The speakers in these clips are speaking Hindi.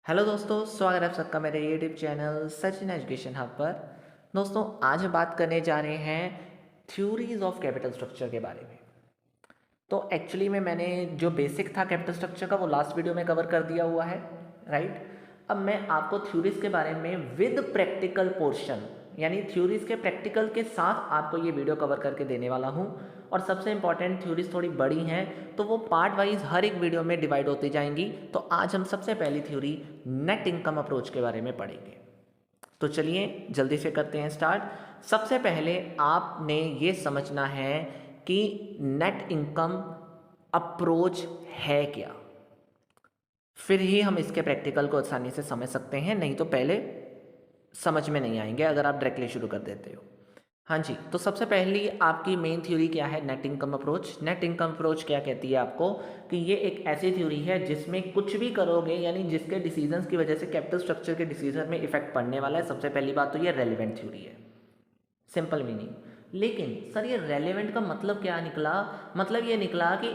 हेलो दोस्तों, स्वागत है आप सबका मेरे YouTube channel Sachin education hub पर। दोस्तों, आज हम बात करने जा रहे हैं थ्योरीज ऑफ कैपिटल स्ट्रक्चर के बारे में। तो एक्चुअली में मैंने जो बेसिक था कैपिटल स्ट्रक्चर का वो लास्ट वीडियो में कवर कर दिया हुआ है, राइट। अब मैं आपको थ्योरीज के बारे में विद प्रैक्टिकल पोर्शन यानी थ्योरीज के प्रैक्टिकल के साथ आपको ये वीडियो कवर करके देने वाला हूँ। और सबसे इंपॉर्टेंट, थ्योरीज थोड़ी बड़ी हैं तो वो पार्ट वाइज हर एक वीडियो में डिवाइड होती जाएंगी। तो आज हम सबसे पहली थ्योरी नेट इनकम अप्रोच के बारे में पढ़ेंगे। तो चलिए जल्दी से करते हैं स्टार्ट। सबसे पहले आपने ये समझना है कि नेट इनकम अप्रोच है क्या, फिर ही हम इसके प्रैक्टिकल को आसानी से समझ सकते हैं, नहीं तो पहले समझ में नहीं आएंगे अगर आप डायरेक्टली शुरू कर देते हो। हाँ जी, तो सबसे पहली आपकी मेन थ्योरी क्या है? Net income approach. Net income approach क्या कहती है आपको कि ये एक ऐसी थ्योरी है जिसमें कुछ भी करोगे यानी जिसके डिसीजंस की वजह से कैपिटल स्ट्रक्चर के डिसीजन में इफेक्ट पड़ने वाला है। सबसे पहली बात तो ये रेलिवेंट थ्योरी है, सिंपल मीनिंग। लेकिन सर ये रेलिवेंट का मतलब क्या निकला? मतलब ये निकला कि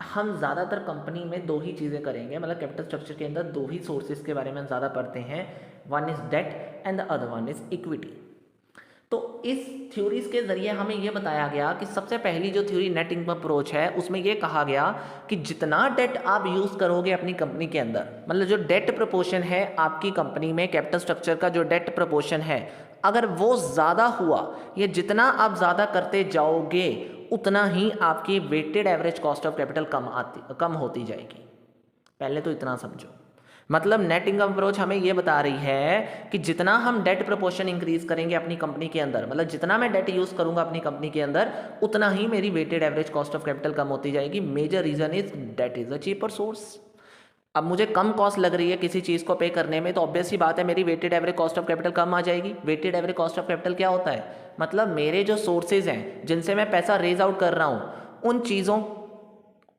हम ज़्यादातर कंपनी में दो ही चीज़ें करेंगे, मतलब कैपिटल स्ट्रक्चर के अंदर दो ही सोर्सेज के बारे में हम ज़्यादा पढ़ते हैं। One is debt and the other one is equity. तो इस थ्योरीज के जरिए हमें यह बताया गया कि सबसे पहली जो थ्योरी नेट इनकम अप्रोच है उसमें यह कहा गया कि जितना डेट आप यूज करोगे अपनी कंपनी के अंदर, मतलब जो डेट प्रपोर्शन है आपकी कंपनी में, कैपिटल स्ट्रक्चर का जो डेट प्रपोर्शन है, अगर वो ज़्यादा हुआ या जितना आप ज़्यादा करते जाओगे उतना ही आपकी weighted average cost of capital कम होती जाएगी। पहले तो इतना समझो। मतलब नेट इनकम अप्रोच हमें यह बता रही है कि जितना हम डेट प्रपोर्शन इंक्रीज करेंगे अपनी कंपनी के अंदर, मतलब जितना मैं डेट यूज करूंगा अपनी कंपनी के अंदर, उतना ही मेरी weighted average cost of capital कम होती जाएगी। Major reason is debt is a cheaper source. अब मुझे कम कॉस्ट लग रही है किसी चीज़ को पे करने में, तो ऑब्वियस सी बात है मेरी weighted average cost of capital कम आ जाएगी। Weighted average cost of capital क्या होता है? मतलब मेरे जो सोर्सेज हैं जिनसे मैं पैसा रेज आउट कर रहा हूँ उन चीज़ों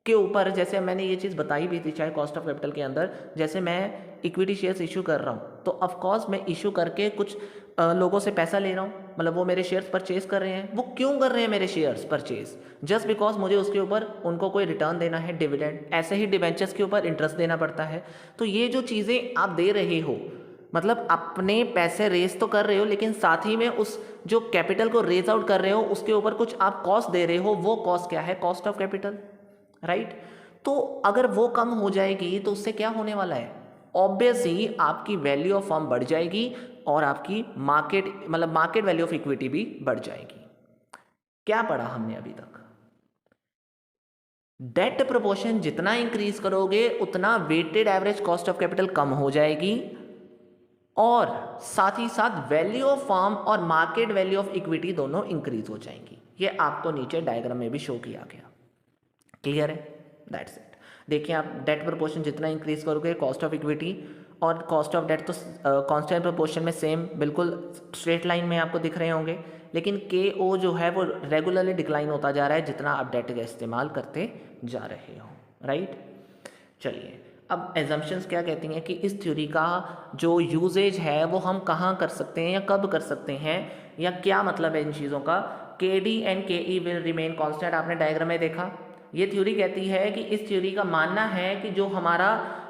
के ऊपर, जैसे मैंने ये चीज़ बताई भी थी चाहे कॉस्ट ऑफ कैपिटल के अंदर, जैसे मैं इक्विटी शेयर्स इशू कर रहा हूँ तो ऑफकोर्स मैं इशू करके कुछ लोगों से पैसा ले रहा हूँ, मतलब वो मेरे शेयर्स परचेज कर रहे हैं। वो क्यों कर रहे हैं मेरे शेयर्स परचेज? जस्ट बिकॉज मुझे उसके ऊपर उनको कोई रिटर्न देना है, डिविडेंड। ऐसे ही डिबेंचर्स के ऊपर इंटरेस्ट देना पड़ता है। तो ये जो चीज़ें आप दे रहे हो, मतलब अपने पैसे रेज तो कर रहे हो लेकिन साथ ही में उस जो कैपिटल को रेज आउट कर रहे हो उसके ऊपर कुछ आप कॉस्ट दे रहे हो। वो कॉस्ट क्या है? Cost of capital, right. तो अगर वो कम हो जाएगी तो उससे क्या होने वाला है? ऑब्वियसली आपकी वैल्यू ऑफ फर्म बढ़ जाएगी और आपकी मार्केट मतलब मार्केट वैल्यू ऑफ इक्विटी भी बढ़ जाएगी। क्या पढ़ा हमने अभी तक? डेट प्रोपोर्शन जितना इंक्रीज करोगे उतना weighted average cost of capital कम हो जाएगी और साथ ही साथ वैल्यू ऑफ फर्म और मार्केट वैल्यू ऑफ इक्विटी दोनों इंक्रीज हो जाएंगी। ये आपको नीचे डायग्राम में भी शो किया गया। क्लियर है? That's it. देखिए, आप डेट प्रोपोर्शन जितना इंक्रीज करोगे कॉस्ट ऑफ इक्विटी और कॉस्ट ऑफ डेट तो कांस्टेंट प्रोपोर्शन में सेम बिल्कुल स्ट्रेट लाइन में आपको दिख रहे होंगे, लेकिन के ओ जो है वो रेगुलरली डिक्लाइन होता जा रहा है जितना आप डेट का इस्तेमाल करते जा रहे हो, राइट। चलिए, अब एजम्पशंस क्या कहती हैं कि इस थ्योरी का जो यूजेज है वो हम कहाँ कर सकते हैं या कब कर सकते हैं, या क्या मतलब है इन चीज़ों का। के डी एंड के ई विल रिमेन कॉन्स्टेंट, आपने डायग्राम में देखा। ये थ्योरी कहती है कि इस थ्योरी का मानना है कि जो हमारा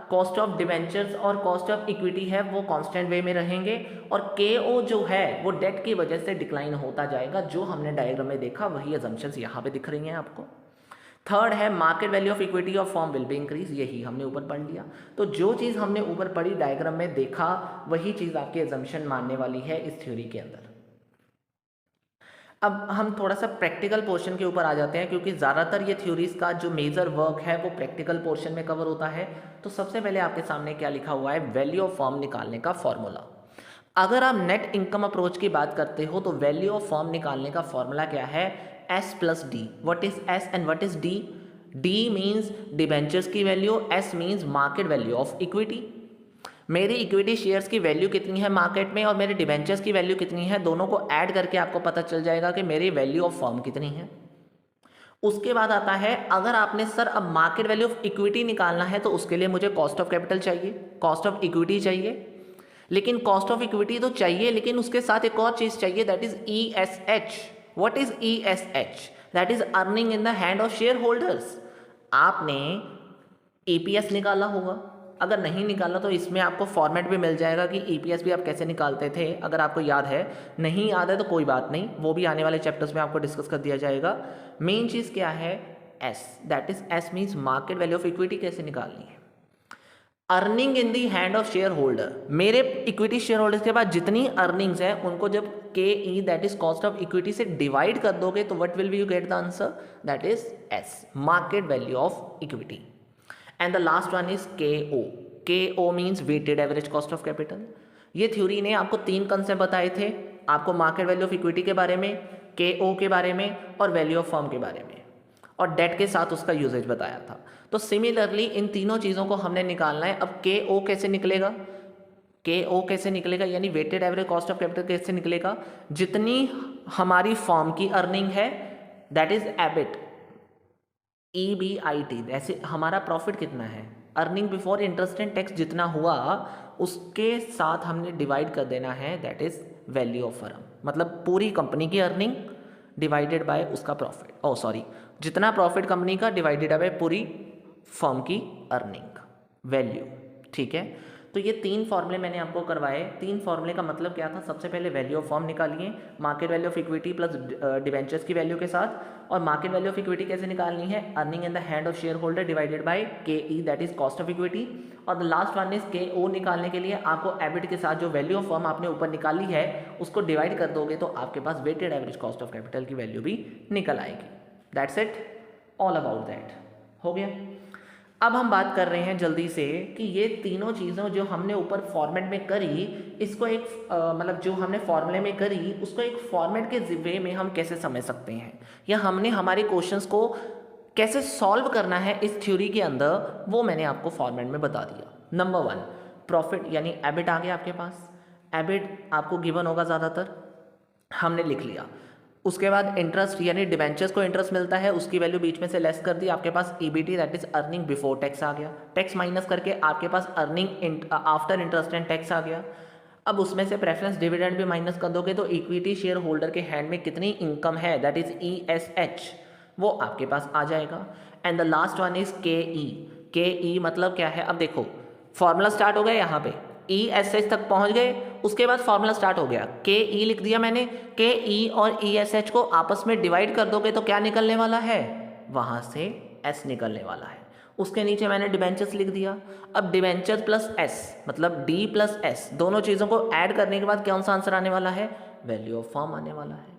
कॉस्ट ऑफ डिबेंचर्स और कॉस्ट ऑफ इक्विटी है वो कांस्टेंट वे में रहेंगे और के ओ जो है वो डेट की वजह से डिक्लाइन होता जाएगा। जो हमने डायग्राम में देखा वही अजम्पशंस यहाँ पे दिख रही हैं आपको। थर्ड है market value of equity of firm will be increase, यही हमने ऊपर पढ़ लिया। तो जो चीज़ हमने ऊपर पढ़ी डायग्राम में देखा वही चीज़ आपकी अजम्पशन मानने वाली है इस थ्योरी के अंदर। अब हम थोड़ा सा प्रैक्टिकल पोर्शन के ऊपर आ जाते हैं क्योंकि ज़्यादातर ये थ्योरीज का जो मेजर वर्क है वो प्रैक्टिकल पोर्शन में कवर होता है। तो सबसे पहले आपके सामने क्या लिखा हुआ है? वैल्यू ऑफ फर्म निकालने का फॉर्मूला। अगर आप नेट इनकम अप्रोच की बात करते हो तो वैल्यू ऑफ फर्म निकालने का फॉर्मूला क्या है? S plus D. What is S and what is D? D means debentures की value, S means market value of equity. मेरी इक्विटी शेयर्स की वैल्यू कितनी है मार्केट में और मेरे डिबेंचर्स की वैल्यू कितनी है, दोनों को ऐड करके आपको पता चल जाएगा कि मेरी वैल्यू ऑफ फर्म कितनी है। उसके बाद आता है, अगर आपने सर अब मार्केट वैल्यू ऑफ इक्विटी निकालना है तो उसके लिए मुझे कॉस्ट ऑफ कैपिटल चाहिए, कॉस्ट ऑफ इक्विटी चाहिए। लेकिन कॉस्ट ऑफ इक्विटी तो चाहिए लेकिन उसके साथ एक और चीज चाहिए, that is E S H. What is E S H? That is earning in the hand of share holders. आपने ईपीएस निकाला होगा। अगर नहीं निकाला तो इसमें आपको फॉर्मेट भी मिल जाएगा कि ईपीएस भी आप कैसे निकालते थे, अगर आपको याद है। नहीं याद है तो कोई बात नहीं, वो भी आने वाले चैप्टर्स में आपको डिस्कस कर दिया जाएगा। मेन चीज़ क्या है, S, that is S means market value of equity कैसे निकालनी है। Earning in the hand of share holder, मेरे इक्विटी शेयर होल्डर्स के पास जितनी अर्निंग्स है उनको जब K E that is cost of equity से डिवाइड कर दोगे तो what will be you get the answer, that is S, market value of equity. And the last one is K O, K O means weighted average cost of capital. ये थ्योरी ने आपको 3 कंसेप्ट बताए थे, आपको मार्केट वैल्यू ऑफ इक्विटी के बारे में, के ओ के बारे में और वैल्यू ऑफ फर्म के बारे में, और डेट के साथ उसका यूजेज बताया था। तो सिमिलरली इन तीनों चीज़ों को हमने निकालना है। अब के ओ कैसे निकलेगा, के ओ कैसे निकलेगा यानी weighted average cost of capital कैसे निकलेगा, जितनी हमारी फर्म की अर्निंग है दैट इज एबिट, EBIT, ऐसे हमारा प्रॉफिट कितना है, earning before interest and tax जितना हुआ उसके साथ हमने डिवाइड कर देना है, that is value of firm, मतलब पूरी कंपनी की अर्निंग डिवाइडेड बाय उसका प्रॉफिट, जितना प्रॉफिट कंपनी का डिवाइडेड बाय पूरी फर्म की अर्निंग वैल्यू। ठीक है, तो ये 3 फॉर्मूले मैंने आपको करवाए। 3 फॉर्मूले का मतलब क्या था, सबसे पहले वैल्यू ऑफ फर्म निकालिए market value of equity plus debentures की वैल्यू के साथ, और मार्केट वैल्यू ऑफ इक्विटी कैसे निकालनी है, earning in the hand of share holder divided by K E that is cost of equity, और the last one is K O निकालने के लिए आपको एबिट के साथ जो वैल्यू ऑफ फर्म आपने ऊपर निकाली है उसको डिवाइड कर दोगे तो आपके पास weighted average cost of capital की वैल्यू भी निकल आएगी। That's it, all about that, हो गया। अब हम बात कर रहे हैं जल्दी से कि ये तीनों चीज़ों जो हमने ऊपर फॉर्मेट में करी, इसको एक मतलब जो हमने फॉर्मूले में करी उसको एक फॉर्मेट के वे में हम कैसे समझ सकते हैं, या हमने हमारे क्वेश्चंस को कैसे सॉल्व करना है इस थ्योरी के अंदर, वो मैंने आपको फॉर्मेट में बता दिया। नंबर 1 प्रॉफिट यानी एबिट आ गया आपके पास, एबिट आपको गिवन होगा ज़्यादातर, हमने लिख लिया। उसके बाद इंटरेस्ट यानी डिवेंचर्स को इंटरेस्ट मिलता है, उसकी वैल्यू बीच में से लेस कर दी, आपके पास EBT that is earning before tax आ गया, टैक्स माइनस करके आपके पास earning after interest and tax आ गया। अब उसमें से प्रेफरेंस डिविडेंड भी माइनस कर दोगे तो इक्विटी शेयर होल्डर के हैंड में कितनी इनकम है दैट इज ESH, वो आपके पास आ जाएगा। And the last one is के ई मतलब क्या है, अब देखो फॉर्मूला स्टार्ट हो गया यहाँ पे, ESH तक पहुंच गए, उसके बाद फॉर्मूला स्टार्ट हो गया, के ई लिख दिया मैंने, के ई और ESH को आपस में डिवाइड कर दोगे तो क्या निकलने वाला है, वहां से S निकलने वाला है। उसके नीचे मैंने डिवेंचर्स लिख दिया। अब डिवेंचर प्लस S मतलब D प्लस S, दोनों चीज़ों को ऐड करने के बाद कौन सा आंसर आने वाला है, वैल्यू ऑफ फर्म आने वाला है।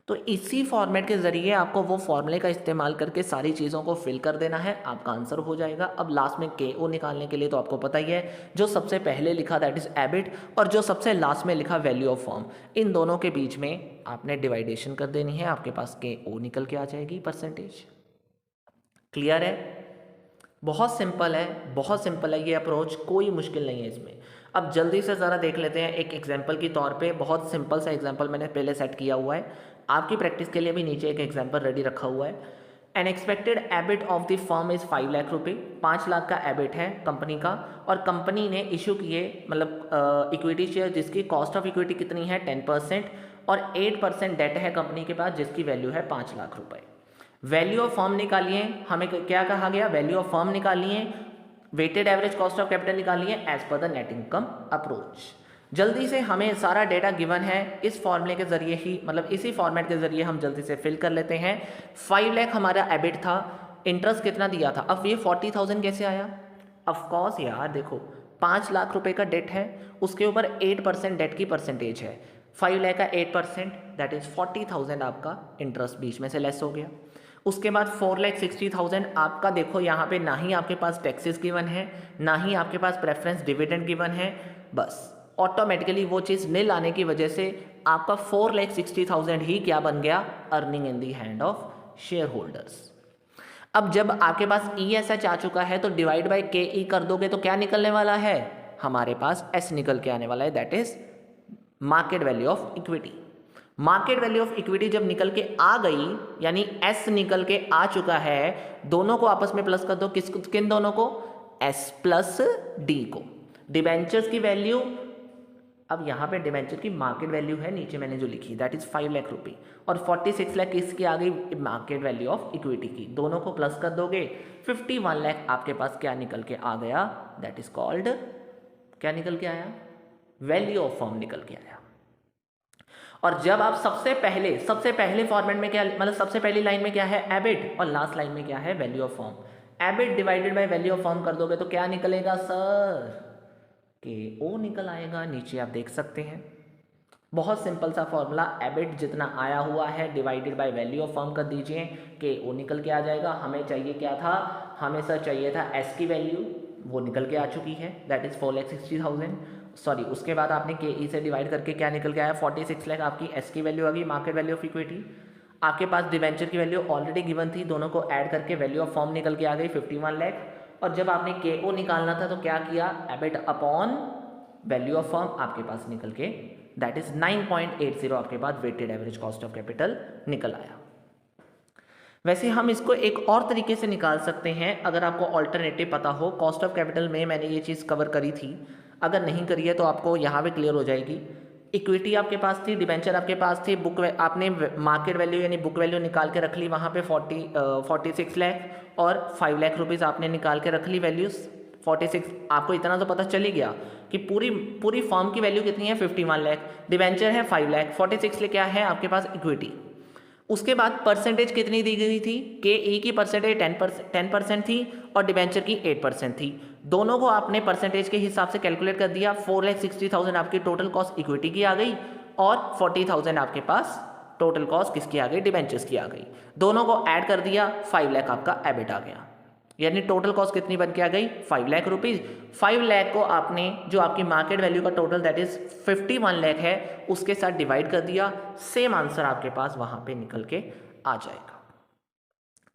तो इसी फॉर्मेट के जरिए आपको वो फॉर्मूले का इस्तेमाल करके सारी चीज़ों को फिल कर देना है, आपका आंसर हो जाएगा। अब लास्ट में के ओ निकालने के लिए तो आपको पता ही है, जो सबसे पहले लिखा दैट इज एबिट और जो सबसे लास्ट में लिखा वैल्यू ऑफ फर्म, इन दोनों के बीच में आपने डिवाइडेशन कर देनी है, आपके पास के ओ निकल के आ जाएगी परसेंटेज। क्लियर है, बहुत सिंपल है, बहुत सिंपल है ये अप्रोच, कोई मुश्किल नहीं है इसमें। अब जल्दी से ज़रा देख लेते हैं एक एग्जाम्पल के तौर पे, बहुत सिंपल सा एग्जाम्पल मैंने पहले सेट किया हुआ है, आपकी प्रैक्टिस के लिए भी नीचे एक एग्जाम्पल रेडी रखा हुआ है। An expected EBIT of the firm is 5 lakh रुपये, 5 लाख का एबिट है कंपनी का, और कंपनी ने इशू किए मतलब इक्विटी शेयर जिसकी कॉस्ट ऑफ इक्विटी कितनी है 10% और 8% डेट है कंपनी के पास जिसकी वैल्यू है 5 लाख रुपये। वैल्यू ऑफ फर्म निकालिए, हमें क्या कहा गया, वैल्यू ऑफ फर्म निकालिए, weighted average cost of capital निकालिए as per the net income approach. जल्दी से हमें सारा डेटा गिवन है, इस फॉर्मूले के जरिए ही मतलब इसी फॉर्मेट के जरिए हम जल्दी से फिल कर लेते हैं। 5 लाख हमारा एबिट था, इंटरेस्ट कितना दिया था, अब ये 40,000 कैसे आया, ऑफकोर्स यार देखो 5 लाख रुपए का डेट है, उसके ऊपर 8% डेट की परसेंटेज है, 5 लाख का 8% दैट इज 40,000 आपका इंटरेस्ट बीच में से लेस हो गया। उसके बाद 4,60,000 आपका देखो यहाँ पे ना ही आपके पास टैक्सेस गिवन है ना ही आपके पास प्रेफरेंस डिविडेंड गिवन है, बस ऑटोमेटिकली वो चीज़ निल आने की वजह से आपका 4,60,000 ही क्या बन गया, earning in the hand of share holders. अब जब आपके पास ESH आ चुका है तो डिवाइड बाय KE कर दोगे तो क्या निकलने वाला है, हमारे पास S निकल के आने वाला है, that is market value of equity. Market value of equity जब निकल के आ गई यानी S निकल के आ चुका है, दोनों को आपस में प्लस कर दो, किन दोनों को, S प्लस D को। डिबेंचर्स की वैल्यू अब यहाँ पे डिवेंचर की मार्केट वैल्यू है नीचे मैंने जो लिखी, दैट इज़ 5 लाख रुपये, और 46 लाख किसकी आ गई, मार्केट वैल्यू ऑफ इक्विटी की। दोनों को प्लस कर दोगे 51 लाख आपके पास क्या निकल के आ गया, दैट इज कॉल्ड, क्या निकल के आया, वैल्यू ऑफ फर्म निकल के आया। और जब आप सबसे पहले फॉर्मेट में क्या, मतलब सबसे पहली लाइन में क्या है, एबिट, और लास्ट लाइन में क्या है, value of firm, EBIT divided by value of firm कर दोगे तो क्या निकलेगा सर, के ओ निकल आएगा। नीचे आप देख सकते हैं, बहुत सिंपल सा फॉर्मूला, एबिट जितना आया हुआ है divided by value of firm कर दीजिए, के ओ निकल के आ जाएगा। हमें चाहिए क्या था, हमें सर चाहिए था एस की वैल्यू, वो निकल के आ चुकी है, दैट इज 4,60,000, सॉरी उसके बाद आपने के ई से डिवाइड करके क्या निकल के आया, 46 लाख आपकी एस की वैल्यू आ गई, मार्केट वैल्यू ऑफ इक्विटी। आपके पास डिवेंचर की वैल्यू ऑलरेडी गिवन थी, दोनों को ऐड करके वैल्यू ऑफ फर्म निकल के आ गई 51 लाख। और जब आपने के ओ निकालना था तो क्या किया, EBIT upon value of firm आपके पास निकल के, दैट इज 9.80 आपके पास weighted average cost of capital निकल आया। वैसे हम इसको एक और तरीके से निकाल सकते हैं, अगर आपको ऑल्टरनेटिव पता हो। कॉस्ट ऑफ कैपिटल में मैंने ये चीज़ कवर करी थी, अगर नहीं करी है तो आपको यहाँ पे क्लियर हो जाएगी। इक्विटी आपके पास थी, डिबेंचर आपके पास थी, बुक आपने मार्केट वैल्यू यानी बुक वैल्यू निकाल के रख ली वहाँ पे 46 लाख, और 5 लाख रुपीज़ आपने निकाल के रख ली वैल्यूज़ 46। आपको इतना तो पता चल ही गया कि पूरी फॉर्म की वैल्यू कितनी है, 51 लाख, डिबेंचर है 5 लाख, 46 लाख क्या है आपके पास इक्विटी। उसके बाद परसेंटेज कितनी दी गई थी, के ई की परसेंटेज 10% थी और डिबेंचर की 8% थी। दोनों को आपने परसेंटेज के हिसाब से कैलकुलेट कर दिया, 4,60,000 आपकी टोटल कॉस्ट इक्विटी की आ गई, और 40,000 आपके पास टोटल कॉस्ट किसकी आ गई, डिबेंचर्स की आ गई। दोनों को ऐड कर दिया, 5 लाख आपका एबिट आ गया, यानी टोटल कॉस्ट कितनी बन के आ गई, 5 लाख रुपीज़। 5 लाख को आपने जो आपकी मार्केट वैल्यू का टोटल दैट इज 51 लाख है उसके साथ डिवाइड कर दिया, सेम आंसर आपके पास वहां पे निकल के आ जाएगा।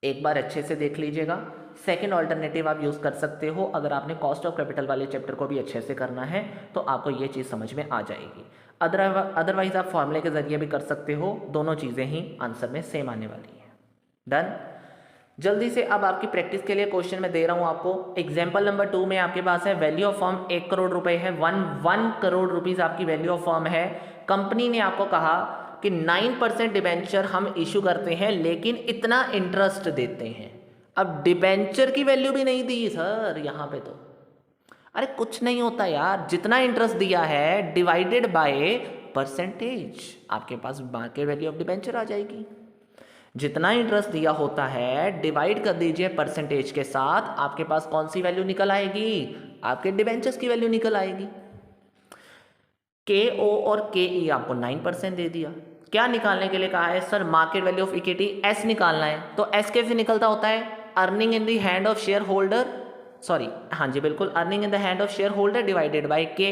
एक बार अच्छे से देख लीजिएगा। सेकेंड ऑल्टरनेटिव आप यूज़ कर सकते हो, अगर आपने कॉस्ट ऑफ कैपिटल वाले चैप्टर को भी अच्छे से करना है तो आपको ये चीज़ समझ में आ जाएगी। अदरवाइज आप फॉर्मूले के जरिए भी कर सकते हो, दोनों चीज़ें ही आंसर में सेम आने वाली हैं। डन। जल्दी से अब आपकी प्रैक्टिस के लिए क्वेश्चन मैं दे रहा हूं आपको। एग्जाम्पल नंबर 2 में आपके पास है वैल्यू ऑफ फर्म 1 करोड़ रुपए है, 1 करोड़ रुपीज आपकी वैल्यू ऑफ फर्म है। कंपनी ने आपको कहा कि 9% डिबेंचर हम इशू करते हैं लेकिन इतना इंटरेस्ट देते हैं। अब डिबेंचर की वैल्यू भी नहीं दी सर यहाँ पे, तो अरे कुछ नहीं होता यार, जितना इंटरेस्ट दिया है डिवाइडेड बाय परसेंटेज, आपके पास मार्केट वैल्यू ऑफ डिबेंचर आ जाएगी। जितना इंटरेस्ट दिया होता है डिवाइड कर दीजिए परसेंटेज के साथ, आपके पास कौन सी वैल्यू निकल आएगी, आपके डिबेंचर्स की वैल्यू निकल आएगी। के ओ और के ई आपको 9% दे दिया। क्या निकालने के लिए कहा है sir, market value of equity S निकालना है। तो एस कैसे निकलता होता है, earning in the hand of share holder, sorry हाँ जी बिल्कुल, earning in the hand of share holder divided by K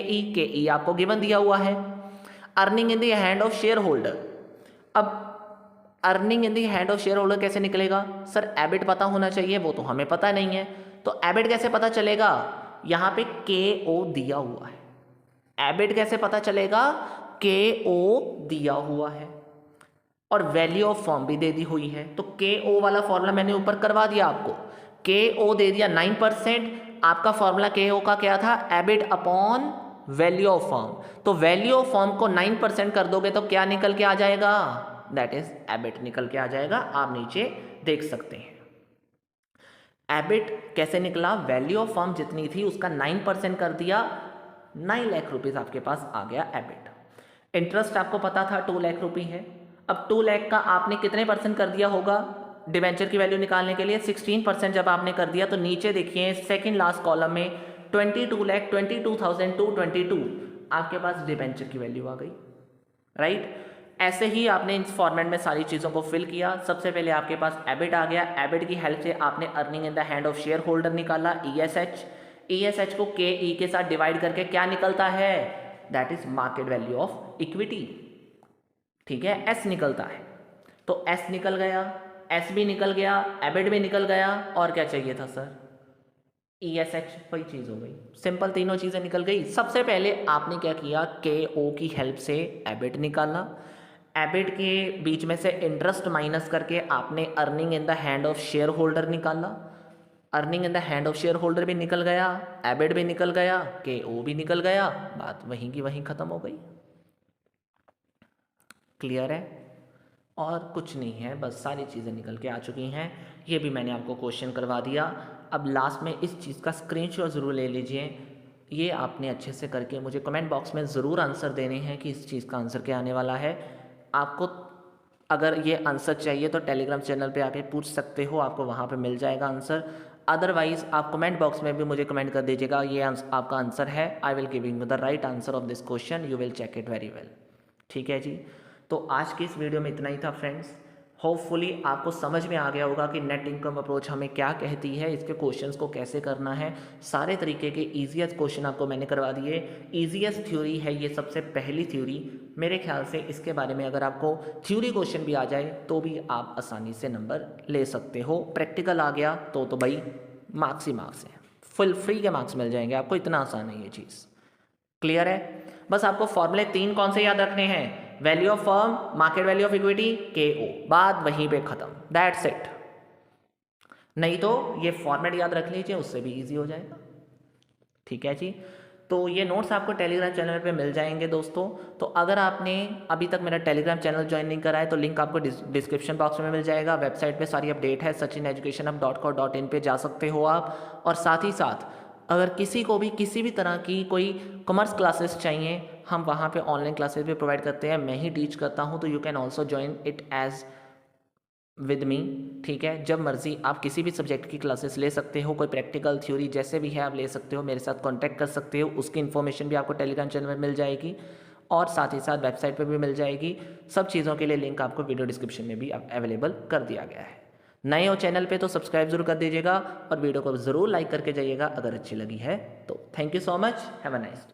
E आपको गिवन दिया हुआ है, earning in the hand of share holder. अब earning in the hand of share holder कैसे निकलेगा सर, एबिट पता होना चाहिए, वो तो हमें पता नहीं है। तो एबिट कैसे पता चलेगा, यहाँ पे के ओ दिया हुआ है। एबिट कैसे पता चलेगा, के ओ दिया हुआ है और वैल्यू ऑफ फर्म भी दे दी हुई है। तो के ओ वाला फॉर्मूला मैंने ऊपर करवा दिया आपको, के ओ दे दिया 9%, आपका फॉर्मूला के ओ का क्या था, EBIT upon value of firm. तो वैल्यू ऑफ फर्म को 9% कर दोगे तो क्या निकल के आ जाएगा, दैट इज एबिट निकल के आ जाएगा। आप नीचे देख सकते हैं एबिट कैसे निकला, वैल्यू ऑफ फर्म जितनी थी उसका 9% कर दिया, 9 लाख रुपीज आपके पास आ गया एबिट। इंटरेस्ट आपको पता था 2 लाख रुपये है। अब 2 लाख का आपने कितने परसेंट कर दिया होगा डिवेंचर की वैल्यू निकालने के लिए, 16% जब आपने कर दिया तो नीचे देखिए सेकेंड लास्ट कॉलम में 22,22,222 आपके पास डिवेंचर की वैल्यू आ गई, राइट। ऐसे ही आपने इस फॉर्मेट में सारी चीज़ों को फिल किया। सबसे पहले आपके पास एबिट आ गया, एबिट की हेल्प से आपने earning in the hand of share holder निकाला, ईएसएच को के ई के साथ डिवाइड करके क्या निकलता है, that is market value of equity, ठीक है, एस निकलता है। तो एस निकल गया, एस भी निकल गया, एबिट भी निकल गया, और क्या चाहिए था सर, ईएसएच, वही चीज़ हो गई, सिंपल तीनों चीज़ें निकल गई। सबसे पहले आपने क्या किया, के ओ की हेल्प से एबिट निकाला, एबिट के बीच में से इंटरेस्ट माइनस करके आपने earning in the hand of share holder निकाला, earning in the hand of share holder भी निकल गया, एबिड भी निकल गया, के ओ भी निकल गया, बात वहीं की वहीं ख़त्म हो गई। क्लियर है? और कुछ नहीं है, बस सारी चीज़ें निकल के आ चुकी हैं। ये भी मैंने आपको क्वेश्चन करवा दिया। अब लास्ट में इस चीज़ का स्क्रीनशॉट ज़रूर ले लीजिए। ये आपने अच्छे से करके मुझे कमेंट बॉक्स में ज़रूर आंसर देने हैं कि इस चीज़ का आंसर क्या आने वाला है। आपको अगर ये आंसर चाहिए तो टेलीग्राम चैनल पे आके पूछ सकते हो, आपको वहाँ पे मिल जाएगा आंसर। अदरवाइज़ आप कमेंट बॉक्स में भी मुझे कमेंट कर दीजिएगा ये आपका आंसर है। I will giving you the right answer of this question, you will check it very well. ठीक है जी, तो आज की इस वीडियो में इतना ही था फ्रेंड्स। होपफुली आपको समझ में आ गया होगा कि नेट इनकम अप्रोच हमें क्या कहती है, इसके क्वेश्चंस को कैसे करना है। सारे तरीके के ईजीएस्ट क्वेश्चन आपको मैंने करवा दिए। ईजीएस्ट थ्योरी है ये, सबसे पहली थ्योरी। मेरे ख्याल से इसके बारे में अगर आपको थ्योरी क्वेश्चन भी आ जाए तो भी आप आसानी से नंबर ले सकते हो। प्रैक्टिकल आ गया तो भाई मार्क्स ही मार्क्स हैं, फुल फ्री के मार्क्स मिल जाएंगे आपको, इतना आसान है ये चीज़। क्लियर है? बस आपको फॉर्मूले 3 कौन से याद रखने हैं? Value of firm, market value of equity, के ओ, बात वहीं पे खत्म, दैट्स इट। नहीं तो ये फॉर्मेट याद रख लीजिए, उससे भी इजी हो जाएगा। ठीक है जी, तो ये नोट्स आपको टेलीग्राम चैनल पे मिल जाएंगे दोस्तों। तो अगर आपने अभी तक मेरा टेलीग्राम चैनल ज्वाइन नहीं करा है तो लिंक आपको डिस्क्रिप्शन बॉक्स में मिल जाएगा। वेबसाइट पे सारी अपडेट है, sachineducationhub.co.in पे जा सकते हो आप। और साथ ही साथ अगर किसी को भी किसी भी तरह की कोई कॉमर्स क्लासेस चाहिए, हम वहाँ पे ऑनलाइन क्लासेस भी प्रोवाइड करते हैं, मैं ही टीच करता हूँ, तो you can also join it as with me. ठीक है, जब मर्जी आप किसी भी सब्जेक्ट की क्लासेस ले सकते हो, कोई प्रैक्टिकल थ्योरी जैसे भी है आप ले सकते हो, मेरे साथ कांटेक्ट कर सकते हो। उसकी इन्फॉर्मेशन भी आपको टेलीग्राम चैनल में मिल जाएगी और साथ ही साथ वेबसाइट पर भी मिल जाएगी। सब चीज़ों के लिए लिंक आपको वीडियो डिस्क्रिप्शन में भी अवेलेबल कर दिया गया है। नए हो चैनल पे तो सब्सक्राइब जरूर कर दीजिएगा और वीडियो को ज़रूर लाइक करके जाइएगा अगर अच्छी लगी है तो। Thank you so much, have a nice day.